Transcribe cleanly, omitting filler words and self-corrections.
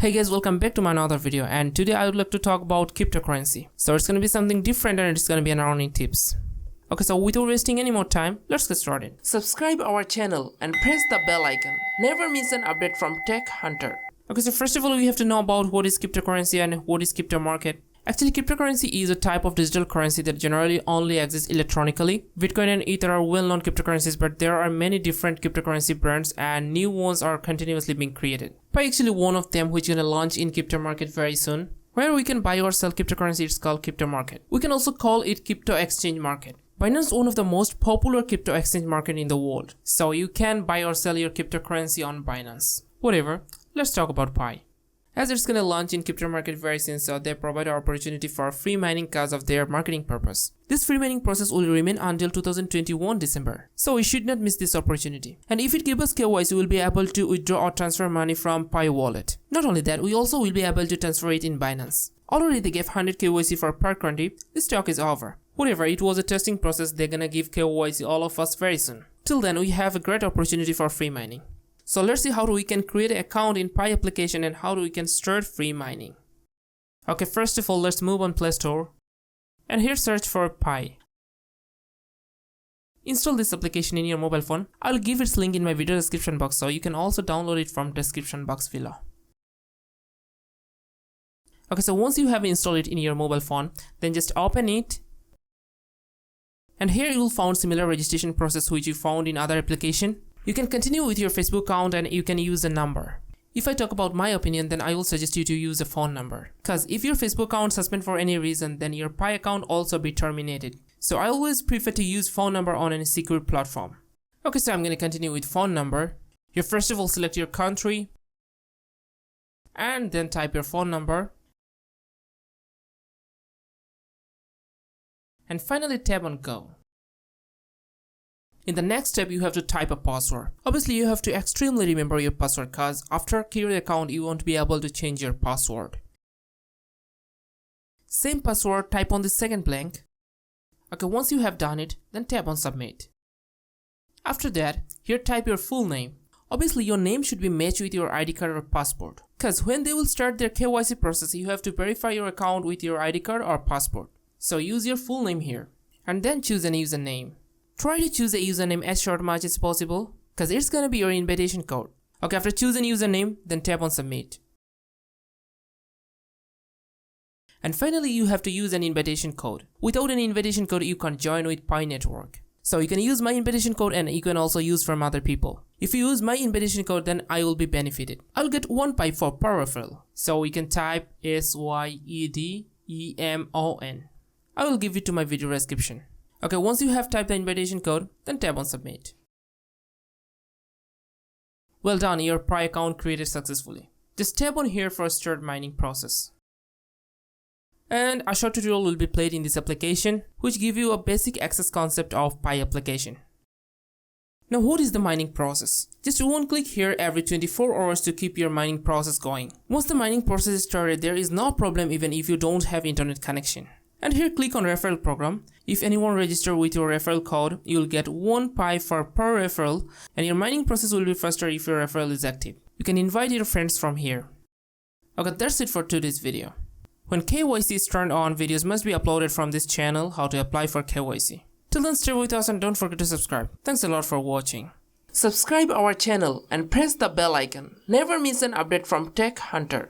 Hey guys, welcome back to my another video, and today I would like to talk about cryptocurrency. So it's gonna be something different and it's gonna be an earning tips. Okay, so without wasting any more time, let's get started. Subscribe our channel and press the bell icon. Never miss an update from Tech Hunter. Okay, so first of all, we have to know about what is cryptocurrency and what is crypto market. Actually, cryptocurrency is a type of digital currency that generally only exists electronically. Bitcoin and Ether are well-known cryptocurrencies, but there are many different cryptocurrency brands and new ones are continuously being created. Pi actually one of them, which is gonna launch in crypto market very soon. Where we can buy or sell cryptocurrency, it's called crypto market. We can also call it crypto exchange market. Binance is one of the most popular crypto exchange market in the world. So you can buy or sell your cryptocurrency on Binance. Whatever, let's talk about Pi. As it's gonna launch in crypto market very soon, so they provide an opportunity for free mining because of their marketing purpose. This free mining process will remain until 2021 December. So we should not miss this opportunity. And if it gives us KYC, we'll be able to withdraw or transfer money from Pi wallet. Not only that, we also will be able to transfer it in Binance. Already they gave 100 KYC for per country. This talk is over. Whatever, it was a testing process, they're gonna give KYC all of us very soon. Till then, we have a great opportunity for free mining. So let's see how we can create an account in Pi application and how we can start free mining. Okay, first of all, let's move on Play Store. And here search for Pi. Install this application in your mobile phone. I'll give its link in my video description box, so you can also download it from description box below. Okay, so once you have installed it in your mobile phone, then just open it. And here you will find similar registration process which you found in other application. You can continue with your Facebook account and you can use a number. If I talk about my opinion, then I will suggest you to use a phone number. Cause if your Facebook account suspended for any reason, then your Pi account also be terminated. So I always prefer to use phone number on any secure platform. Okay, so I'm gonna continue with phone number. You first of all select your country and then type your phone number. And finally tap on go. In the next step, you have to type a password. Obviously, you have to extremely remember your password cause after creating an account, you won't be able to change your password. Same password, type on the second blank. Okay, once you have done it, then tap on submit. After that, here type your full name. Obviously, your name should be matched with your ID card or passport. Cause when they will start their KYC process, you have to verify your account with your ID card or passport. So use your full name here and then choose a username. Try to choose a username as short much as possible because it's gonna be your invitation code. Okay, after choosing username, then tap on submit. And finally, you have to use an invitation code. Without an invitation code, you can't join with Pi network. So you can use my invitation code and you can also use from other people. If you use my invitation code, then I will be benefited. I'll get 1 Pi for per referral. So we can type SYEDEMON. I will give it to my video description. Okay, once you have typed the invitation code, then tap on submit. Well done, your Pi account created successfully. Just tap on here for start mining process. And a short tutorial will be played in this application, which give you a basic access concept of Pi application. Now what is the mining process? Just one click here every 24 hours to keep your mining process going. Once the mining process is started, there is no problem even if you don't have internet connection. And here click on referral program. If anyone register with your referral code, you'll get 1 Pi for per referral and your mining process will be faster if your referral is active. You can invite your friends from here. Okay, that's it for today's video. When KYC is turned on, videos must be uploaded from this channel, how to apply for KYC. Till then, stay with us and don't forget to subscribe. Thanks a lot for watching. Subscribe our channel and press the bell icon. Never miss an update from Tech Hunter.